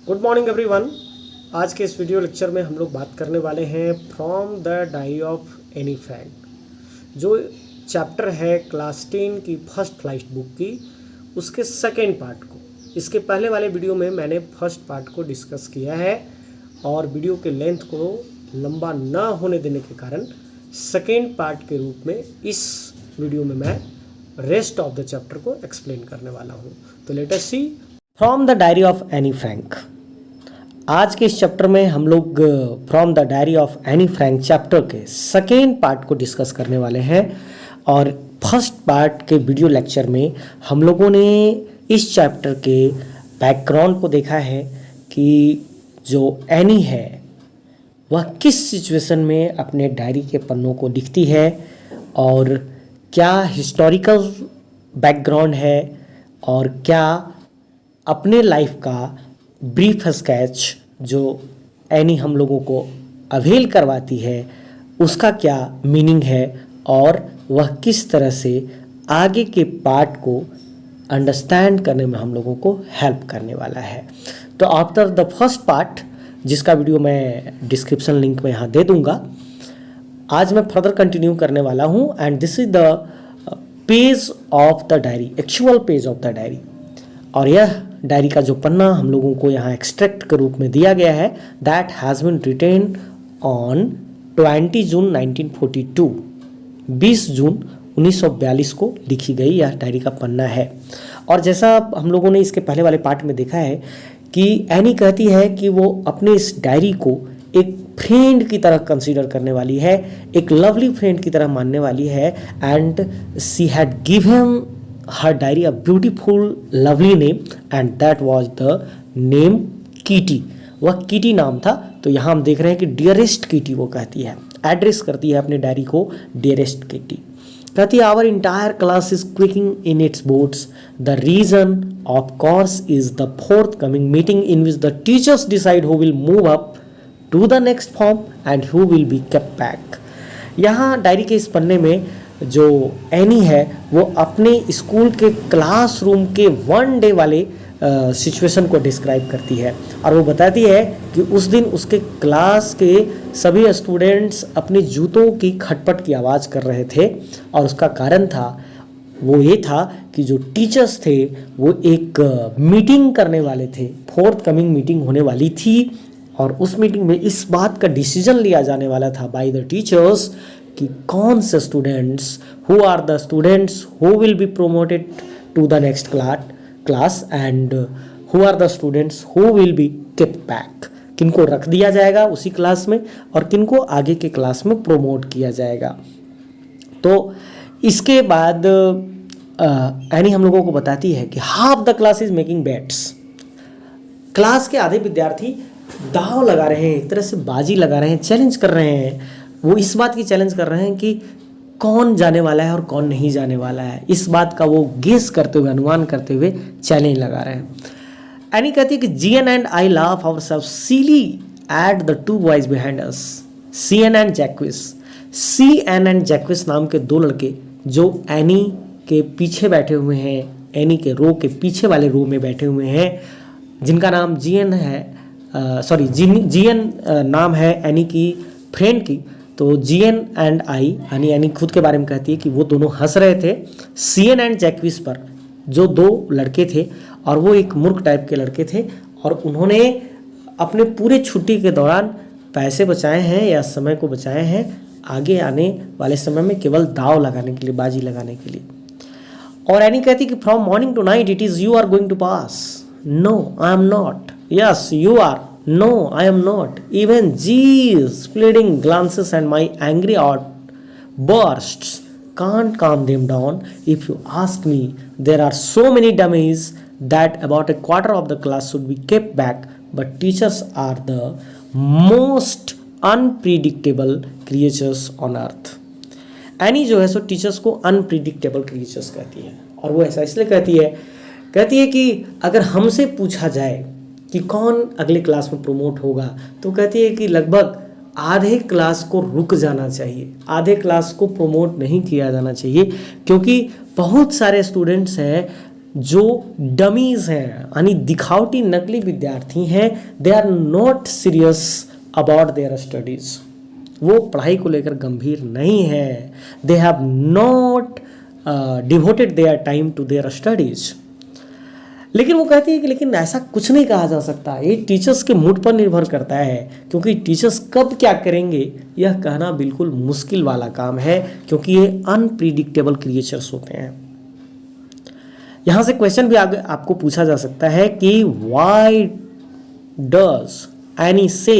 Good morning everyone. आज के इस वीडियो लेक्चर में हम लोग बात करने वाले हैं from the diary of Anne Frank, जो चैप्टर है क्लास 10 की फर्स्ट फ्लाइट बुक की, उसके सेकेंड पार्ट को। इसके पहले वाले वीडियो में मैंने फर्स्ट पार्ट को डिस्कस किया है और वीडियो के लेंथ को लंबा ना होने देने के कारण सेकेंड पार्ट के रूप में इस वीडियो में मैं रेस्ट ऑफ द चैप्टर को एक्सप्लेन करने वाला हूँ। तो let us see from the diary of Anne Frank. आज के इस चैप्टर में हम लोग from the diary of Anne Frank chapter के सेकेंड पार्ट को डिस्कस करने वाले हैं। और फर्स्ट पार्ट के वीडियो लेक्चर में हम लोगों ने इस चैप्टर के बैकग्राउंड को देखा है कि जो एनी है वह किस सिचुएशन में अपने डायरी के पन्नों को लिखती है और क्या हिस्टोरिकल बैकग्राउंड है और क्या अपने लाइफ का ब्रीफ स्केच जो एनी हम लोगों को अवेल करवाती है उसका क्या मीनिंग है और वह किस तरह से आगे के पार्ट को अंडरस्टैंड करने में हम लोगों को हेल्प करने वाला है। तो आफ्टर द फर्स्ट पार्ट, जिसका वीडियो मैं डिस्क्रिप्शन लिंक में यहाँ दे दूँगा, आज मैं फर्दर कंटिन्यू करने वाला हूँ। And this is the page of the diary, actual page of the diary. और यह डायरी का जो पन्ना हम लोगों को यहाँ एक्सट्रैक्ट के रूप में दिया गया है, that has been written on 20 June 1942, 20 June 1942 को लिखी गई यह डायरी का पन्ना है। और जैसा हम लोगों ने इसके पहले वाले पार्ट में देखा है कि एनी कहती है कि वो अपने इस डायरी को एक फ्रेंड की तरह कंसीडर करने वाली है, एक लवली फ्रेंड की तरह मानने वाली है। And she had given her diary a beautiful lovely name and that was the name Kitty। वह किटी नाम था। तो यहाँ हम देख रहे हैं कि डियरेस्ट किटी वो कहती है, एड्रेस करती है अपने डायरी को डियरेस्ट किटी। कहती है our entire class is quaking in its boots, the reason of course is the forthcoming meeting in which the teachers decide who will move up to the next form and who will be kept back. यहाँ diary के इस पन्ने में जो any है वो अपने school के क्लासरूम के वन डे वाले सिचुएशन को डिस्क्राइब करती है और वो बताती है कि उस दिन उसके क्लास के सभी स्टूडेंट्स अपने जूतों की खटपट की आवाज़ कर रहे थे। और उसका कारण था वो ये था कि जो टीचर्स थे वो एक मीटिंग करने वाले थे, फोर्थ कमिंग मीटिंग होने वाली थी और उस मीटिंग में इस बात का डिसीजन लिया जाने वाला था बाय द टीचर्स कि कौन से students, who are the students who will be promoted to the next class and who are the students who will be kept back. किनको रख दिया जाएगा उसी क्लास में और किनको आगे के क्लास में प्रोमोट किया जाएगा। तो इसके बाद एनी हम लोगों को बताती है कि half the class is making bets. Class के आधे विद्यार्थी दाव लगा रहे हैं, एक तरह से बाजी लगा रहे हैं, चैलेंज कर रहे हैं। वो इस बात की चैलेंज कर रहे हैं कि कौन जाने वाला है और कौन नहीं जाने वाला है, इस बात का वो गेस करते हुए, अनुमान करते हुए चैलेंज लगा रहे हैं। एनी कहती है कि G N and I laugh ourselves silly at the two boys behind us, C N and Jacques. C N and Jacques नाम के दो लड़के जो एनी के पीछे बैठे हुए हैं, एनी के रो के पीछे वाले रो में बैठे हुए हैं, जिनका नाम जीएन है, जीएन नाम है एनी की फ्रेंड की। तो जीएन एंड आई यानी एनी खुद के बारे में कहती है कि वो दोनों हंस रहे थे सीएन एंड जैक्विस पर, जो दो लड़के थे और वो एक मूर्ख टाइप के लड़के थे और उन्होंने अपने पूरे छुट्टी के दौरान पैसे बचाए हैं या समय को बचाए हैं आगे आने वाले समय में केवल दाव लगाने के लिए, बाजी लगाने के लिए। और एनी कहती कि from morning to night it is you are going to pass, no I am not, yes you are, no I am not, even G's fleeting glances and my angry outbursts can't calm them down. If you ask me, there are so many dummies that about a quarter of the class should be kept back, but teachers are the most unpredictable creatures on earth। Any जो है सो teachers को unpredictable creatures कहती है और वो ऐसा इसलिए कहती है कि अगर हमसे पूछा जाए कि कौन अगले क्लास में प्रमोट होगा तो कहती है कि लगभग आधे क्लास को रुक जाना चाहिए, आधे क्लास को प्रमोट नहीं किया जाना चाहिए, क्योंकि बहुत सारे स्टूडेंट्स हैं जो डमीज हैं यानी दिखावटी नकली विद्यार्थी हैं, they are not serious about their studies, वो पढ़ाई को लेकर गंभीर नहीं है। They have not devoted their time to their studies. लेकिन वो कहती है कि लेकिन ऐसा कुछ नहीं कहा जा सकता, ये टीचर्स के मूड पर निर्भर करता है, क्योंकि टीचर्स कब क्या करेंगे यह कहना बिल्कुल मुश्किल वाला काम है, क्योंकि ये अनप्रिडिक्टेबल क्रिएचर्स होते हैं। यहाँ से क्वेश्चन भी आगे आपको पूछा जा सकता है कि why does Annie say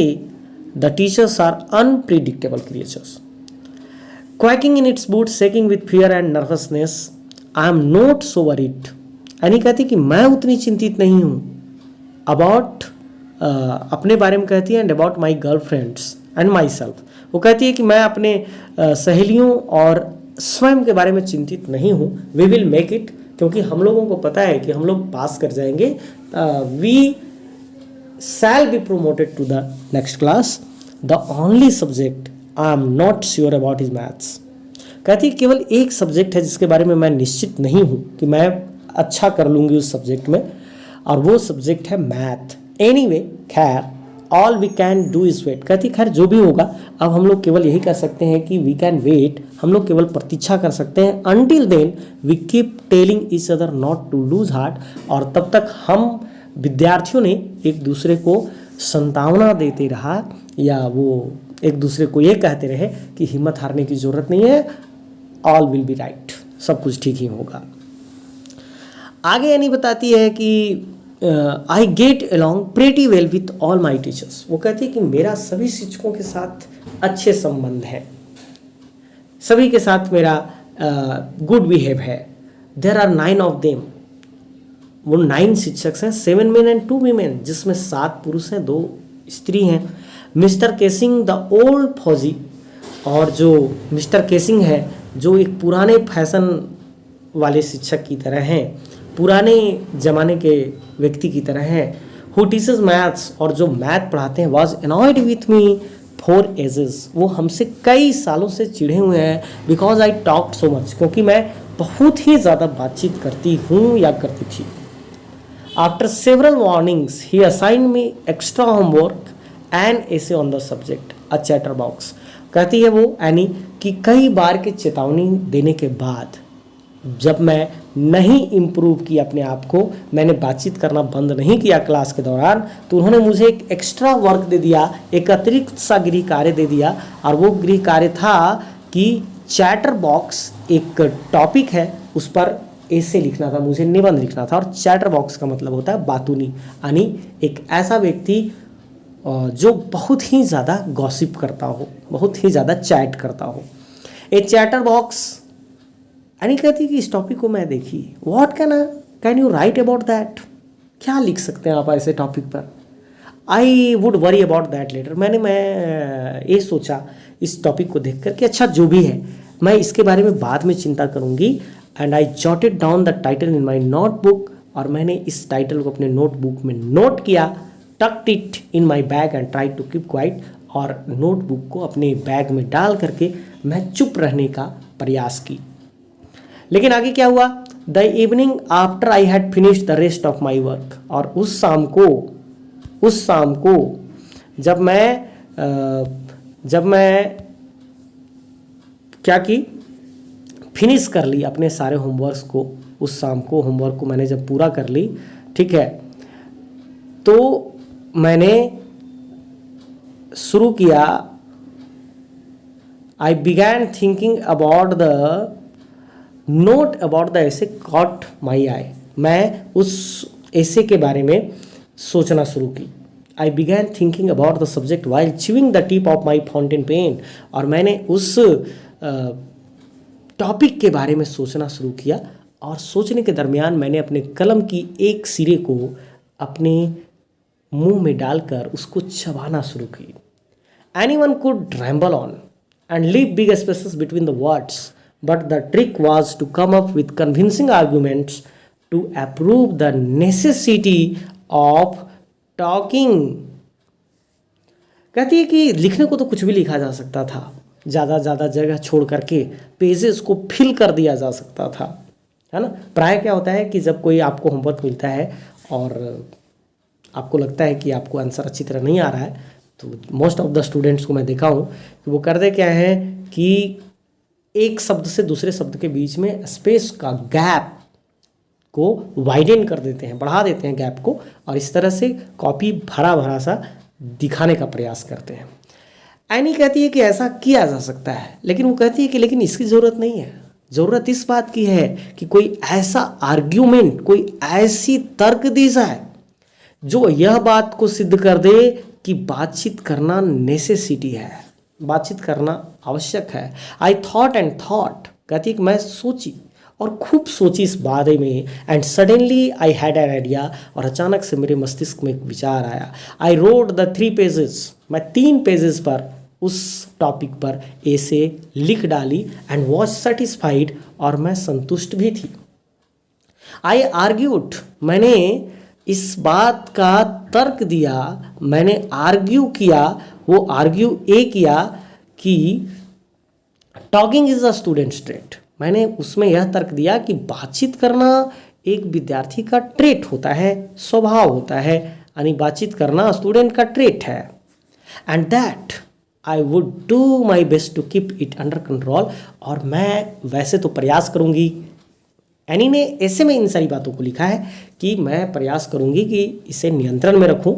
the teachers are unpredictable creatures, quacking in its boot, shaking with fear and nervousness, I am not so worried. यानी कहती कि मैं उतनी चिंतित नहीं हूँ अबाउट अपने बारे में कहती है, and about my girl friends and my self. वो कहती है कि मैं अपने सहेलियों और स्वयं के बारे में चिंतित नहीं हूँ। वी विल मेक इट, क्योंकि हम लोगों को पता है कि हम लोग पास कर जाएंगे। We shall be promoted to the next class. The only subject I am not sure about is maths. कहती है केवल एक सब्जेक्ट है जिसके बारे में मैं निश्चित नहीं हूँ कि मैं अच्छा कर लूँगी उस सब्जेक्ट में, और वो सब्जेक्ट है मैथ। एनीवे, खैर, all we can do is wait. कहती खैर जो भी होगा अब हम लोग केवल यही कर सकते हैं कि वी कैन वेट, हम लोग केवल प्रतीक्षा कर सकते हैं। Until then we keep telling each other not to lose heart. और तब तक हम विद्यार्थियों ने एक दूसरे को संतावना देते रहा, या वो एक दूसरे को ये कहते रहे कि हिम्मत हारने की ज़रूरत नहीं है, ऑल विल बी राइट, सब कुछ ठीक ही होगा। आगे यानी बताती है कि I get along pretty well with all my teachers. वो कहती है कि मेरा सभी शिक्षकों के साथ अच्छे संबंध है, सभी के साथ मेरा गुड बिहेव है। देर आर 9 ऑफ देम, वो 9 शिक्षक हैं, 7 मेन एंड 2 वीमेन, जिसमें 7 पुरुष हैं 2 स्त्री हैं। मिस्टर केसिंग द ओल्ड फौजी, और जो मिस्टर केसिंग है जो एक पुराने फैशन वाले शिक्षक की तरह हैं, पुराने ज़माने के व्यक्ति की तरह हैं। हु टीचर्स मैथ्स, और जो मैथ पढ़ाते हैं, was annoyed with me for ages, वो हमसे कई सालों से चिढ़े हुए हैं। Because I talked so much, क्योंकि मैं बहुत ही ज़्यादा बातचीत करती हूँ या करती थी। After several warnings he assign me extra homework and essay on the subject a chatter box. कहती है वो यानी कि कई बार की चेतावनी देने के बाद जब मैं नहीं इम्प्रूव किया अपने आप को, मैंने बातचीत करना बंद नहीं किया क्लास के दौरान, तो उन्होंने मुझे एक एक्स्ट्रा वर्क दे दिया, एक अतिरिक्त सा गृह कार्य दे दिया। और वो गृह कार्य था कि चैटर बॉक्स एक टॉपिक है, उस पर ऐसे लिखना था, मुझे निबंध लिखना था। और चैटर बॉक्स का मतलब होता है बातूनी, यानी एक ऐसा व्यक्ति जो बहुत ही ज़्यादा गॉसिप करता हो, बहुत ही ज़्यादा चैट करता हो। ए चैटर बॉक्स यानी कहती कि इस टॉपिक को मैं देखी, what can you write about that, क्या लिख सकते हैं आप ऐसे टॉपिक पर। I would worry about that later, मैं ये सोचा इस टॉपिक को देखकर कि अच्छा जो भी है मैं इसके बारे में बाद में चिंता करूँगी। And I jotted down the title in my notebook, और मैंने इस टाइटल को अपने नोटबुक में नोट किया। Tucked it in my bag and try to keep quiet, और नोटबुक को अपने बैग में डाल करके मैं चुप रहने का प्रयास की। लेकिन आगे क्या हुआ, the evening after I had finished the rest of my work, और उस शाम को जब मैं क्या की, फिनिश कर ली अपने सारे होमवर्क्स को। उस शाम को होमवर्क को मैंने जब पूरा कर ली, ठीक है, तो मैंने शुरू किया, I began thinking about the note about the essay caught my eye. मैं उस ऐसे के बारे में सोचना शुरू की। I began thinking about the subject while chewing the tip of my fountain pen, और मैंने उस टॉपिक के बारे में सोचना शुरू किया, और सोचने के दरमियान मैंने अपने कलम की एक सिरे को अपने मुंह में डालकर उसको चबाना शुरू की। Anyone could ramble on and leave big spaces between the words, but the trick was to come up with convincing arguments to approve the necessity of talking। कहती है कि लिखने को तो कुछ भी लिखा जा सकता था, ज़्यादा जगह छोड़ करके पेजेस को फिल कर दिया जा सकता था, है ना। प्राय क्या होता है कि जब कोई आपको होमवर्क मिलता है और आपको लगता है कि आपको आंसर अच्छी तरह नहीं आ रहा है, तो मोस्ट ऑफ द स्टूडेंट्स को मैं देखा हूँ कि वो करते क्या है कि एक शब्द से दूसरे शब्द के बीच में स्पेस का गैप को वाइडेन कर देते हैं, बढ़ा देते हैं गैप को, और इस तरह से कॉपी भरा भरा सा दिखाने का प्रयास करते हैं। एनी कहती है कि ऐसा किया जा सकता है, लेकिन वो कहती है कि लेकिन इसकी ज़रूरत नहीं है। ज़रूरत इस बात की है कि कोई ऐसा आर्ग्यूमेंट, कोई ऐसी तर्क दी जाए जो यह बात को सिद्ध कर दे कि बातचीत करना नेसेसिटी है, बातचीत करना आवश्यक है। आई थॉट एंड थॉट, कहती है कि मैं सोची और खूब सोची इस बारे में, and suddenly I had an idea, और अचानक से मेरे मस्तिष्क में एक विचार आया। आई रोड द 3 पेजेस, मैं 3 पेजेस पर उस टॉपिक पर ऐसे लिख डाली, एंड वॉज सेटिस्फाइड, और मैं संतुष्ट भी थी। आई आर्ग्यूड, मैंने इस बात का तर्क दिया, मैंने आर्ग्यू किया, वो आर्ग्यू ये किया कि talking is a students trait. मैंने उसमें यह तर्क दिया कि बातचीत करना एक विद्यार्थी का ट्रेट होता है, स्वभाव होता है, यानी बातचीत करना स्टूडेंट का ट्रेट है, and that I would do my best to keep it under control, और मैं वैसे तो प्रयास करूँगी। एनी ने ऐसे में इन सारी बातों को लिखा है कि मैं प्रयास करूँगी कि इसे नियंत्रण में रखूँ,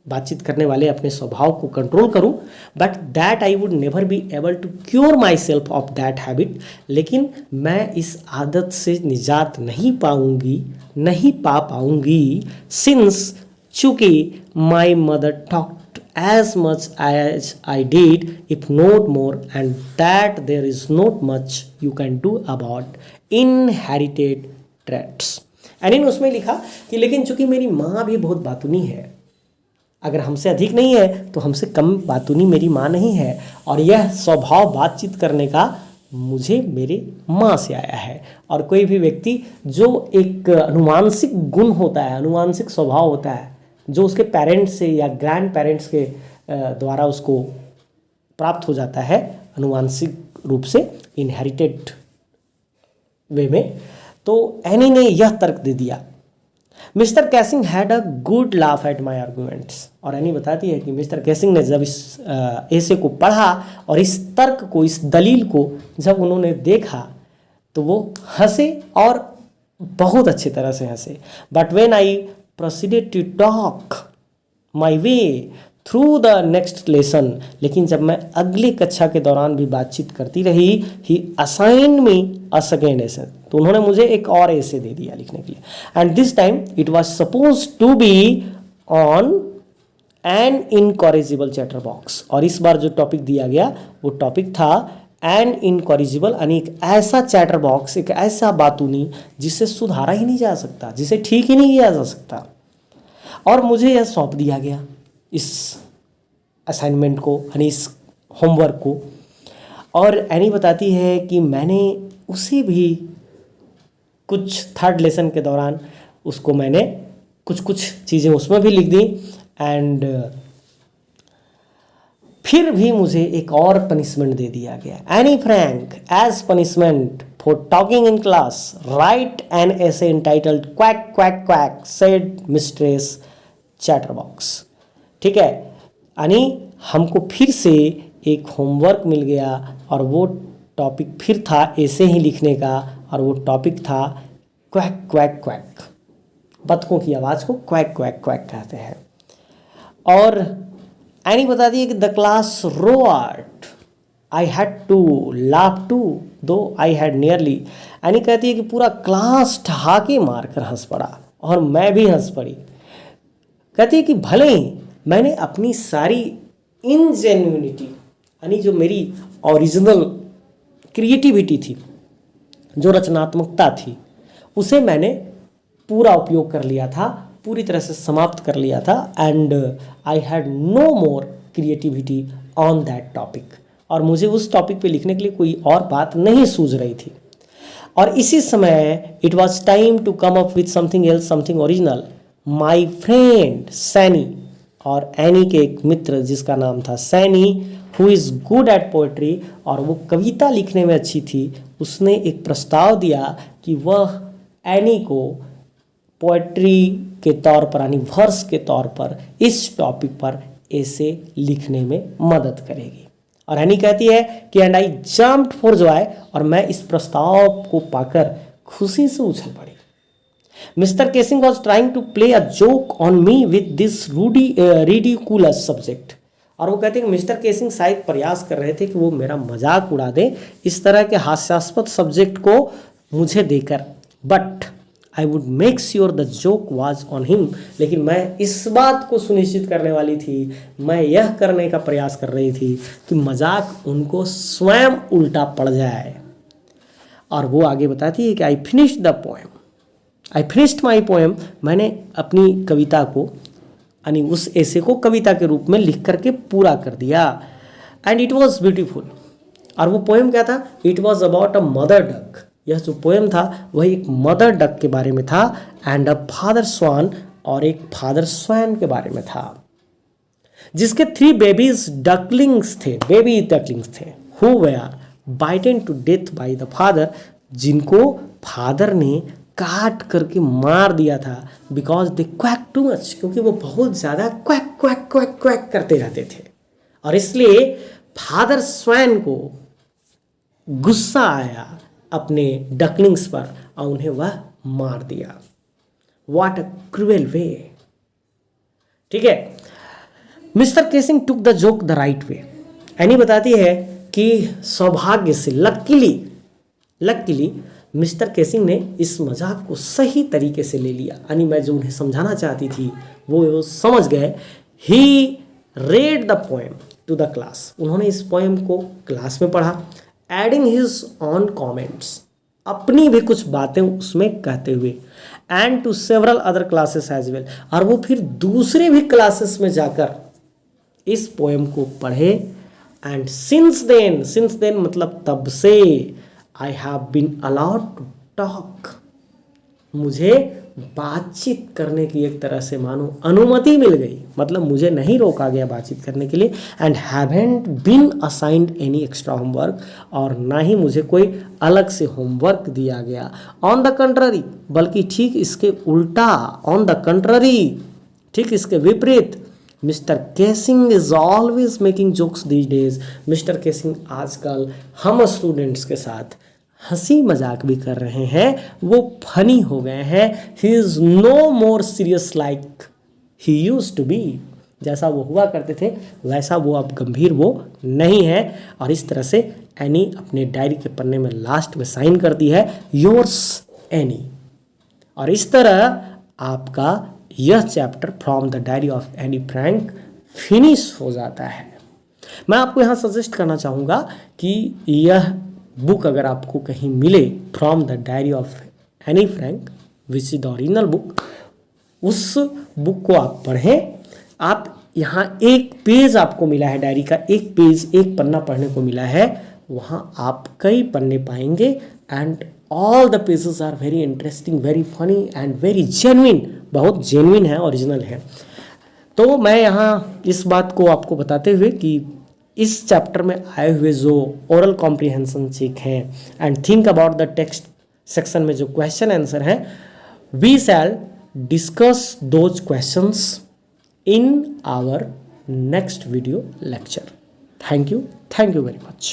बातचीत करने वाले अपने स्वभाव को कंट्रोल करूँ, but that I would never be able to cure myself of that habit, लेकिन मैं इस आदत से निजात नहीं पा पाऊँगी, सिंस चूँकि my mother talked as much as I did, if not more, and that there is not much you can do about inherited traits। Any ने उसमें लिखा कि लेकिन चूंकि मेरी माँ भी बहुत बातूनी है, अगर हमसे अधिक नहीं है तो हमसे कम बातूनी मेरी माँ नहीं है, और यह स्वभाव बातचीत करने का मुझे मेरे माँ से आया है। और कोई भी व्यक्ति जो एक अनुवांशिक गुण होता है, अनुवांशिक स्वभाव होता है, जो उसके पेरेंट्स से या ग्रैंड पेरेंट्स के द्वारा उसको प्राप्त हो जाता है अनुवांशिक रूप से, इनहेरिटेड वे में, तो एनी ने यह तर्क दे दिया। Mister Keesing had a good laugh at my arguments, और एनी बताती है कि मिस्टर कैसिंग ने जब इस ऐसे को पढ़ा और इस तर्क को, इस दलील को जब उन्होंने देखा तो वो हंसे, और बहुत अच्छी तरह से हंसे। But when I proceeded to talk my way through the next lesson, लेकिन जब मैं अगली कक्षा के दौरान भी बातचीत करती रही, he assigned me a second essay, तो उन्होंने मुझे एक और ऐसे दे दिया लिखने के लिए, and this time it was supposed to be on an incorrigible chatterbox, और इस बार जो टॉपिक दिया गया वो टॉपिक था एन इनकॉरिजिबल, यानी एक ऐसा चैटर बॉक्स, एक ऐसा बातूनी जिसे सुधारा ही नहीं जा सकता, जिसे ठीक ही नहीं किया जा सकता। और मुझे यह सौंप दिया गया इस असाइनमेंट को, यानी इस होमवर्क को, और एनी बताती है कि मैंने उसे भी कुछ थर्ड लेसन के दौरान उसको मैंने कुछ चीज़ें उसमें भी लिख दी, एंड फिर भी मुझे एक और पनिशमेंट दे दिया गया। Anne Frank as punishment for talking in class write an essay entitled quack quack quack said mistress chatterbox. ठीक है, यानी हमको फिर से एक होमवर्क मिल गया, और वो टॉपिक फिर था ऐसे ही लिखने का, और वो टॉपिक था क्वैक क्वैक क्वैक, बतखों की आवाज़ को क्वैक क्वैक क्वैक कहते हैं। और एनी बताती है कि the class roared, I had to laugh too though I had nearly. Any कहती है कि पूरा क्लास ठहाके मारकर हंस पड़ा, और मैं भी हंस पड़ी। कहती है कि भले ही मैंने अपनी सारी इनजेन्युइनिटी, यानी जो मेरी ओरिजिनल क्रिएटिविटी थी, जो रचनात्मकता थी, उसे मैंने पूरा उपयोग कर लिया था, पूरी तरह से समाप्त कर लिया था, and I had no more creativity on that topic, और मुझे उस टॉपिक पे लिखने के लिए कोई और बात नहीं सूझ रही थी। और इसी समय it was time to come up with something else, something original. My friend Sanne, और एनी के एक मित्र जिसका नाम था Sanne, who is good at poetry, और वो कविता लिखने में अच्छी थी, उसने एक प्रस्ताव दिया कि वह एनी को पोएट्री के तौर पर यानी वर्स के तौर पर इस टॉपिक पर ऐसे लिखने में मदद करेगी। और एनी कहती है कि and I jumped for Joy, और मैं इस प्रस्ताव को पाकर खुशी से उछल पड़ी। Mister Keesing was trying to play a joke on me with this ridiculous subject. और वो कहते हैं कि मिस्टर केसिंग शायद प्रयास कर रहे थे कि वो मेरा मजाक उड़ा दे इस तरह के हास्यास्पद सब्जेक्ट को मुझे देकर, but I would make sure the joke was on him. लेकिन मैं इस बात को सुनिश्चित करने वाली थी, मैं यह करने का प्रयास कर रही थी कि मजाक उनको स्वयं उल्टा पड़ जाए। और वो आगे बताती है कि I finished the poem, I finished my poem, मैंने अपनी कविता को यानी उस ऐसे को कविता के रूप में लिख करके पूरा कर दिया। And it was beautiful. और वो पोएम क्या था? It was about a mother duck. यह जो पोएम था वह एक मदर डक के बारे में था, एंड अ फादर स्वान, और एक फादर स्वैन के बारे में था, जिसके 3 बेबीज डकलिंग्स थे, बेबी डकलिंग्स थे, who were bitten to death by the father, जिनको फादर ने काट करके मार दिया था, because they quack too much, क्योंकि वो बहुत ज़्यादा क्वैक क्वैक क्वैक क्वैक करते रहते थे। और इसलिए फादर स्वैन को गुस्सा आया अपने डकलिंग्स पर और उन्हें वह मार दिया। व्हाट अ क्रूएल वे। ठीक है, mister casing took the joke the right way. Any बताती है कि सौभाग्य से, लकीली मिस्टर केसिंग ने इस मजाक को सही तरीके से ले लिया, यानी मैं जो उन्हें समझाना चाहती थी वो समझ गए। He read the poem to the class, उन्होंने इस पोएम को क्लास में पढ़ा, एडिंग हिज ऑन कॉमेंट्स, अपनी भी कुछ बातें उसमें कहते हुए, and to several other classes as well, और वो फिर दूसरे भी क्लासेस में जाकर इस पोएम को पढ़े। एंड सिंस देन मतलब तब से, I have been allowed to talk, मुझे बातचीत करने की एक तरह से मानो अनुमति मिल गई, मतलब मुझे नहीं रोका गया बातचीत करने के लिए। And haven't been assigned any extra homework, और ना ही मुझे कोई अलग से होमवर्क दिया गया। ऑन द कंट्ररी, बल्कि ठीक इसके उल्टा, ऑन द कंट्ररी, ठीक इसके विपरीत, mister casing is always making jokes these days. Mister casing आजकल हम स्टूडेंट्स के साथ हंसी मजाक भी कर रहे हैं, वो फनी हो गए हैं। He is no more serious like he used to be, जैसा वो हुआ करते थे वैसा वो अब गंभीर वो नहीं है। और इस तरह से एनी अपने डायरी के पन्ने में लास्ट में साइन करती है, योर्स एनी। और इस तरह आपका यह chapter from the diary of Anne Frank finish हो जाता है। मैं आपको यहाँ सजेस्ट करना चाहूँगा कि यह बुक अगर आपको कहीं मिले, from the diary of Anne Frank which is the original book, उस बुक को आप पढ़ें। आप यहाँ एक पेज आपको मिला है, डायरी का एक पेज, एक पन्ना पढ़ने को मिला है, वहाँ आप कई पन्ने पाएंगे। And all the pages are very interesting, very funny and very genuine, बहुत जेन्युइन है, ओरिजिनल है। तो मैं यहाँ इस बात को आपको बताते हुए कि इस चैप्टर में आए हुए जो ओरल कॉम्प्रिहेंशन चेक हैं and think about the text section में जो क्वेश्चन आंसर हैं, we shall discuss those questions in our next video lecture. Thank you very much.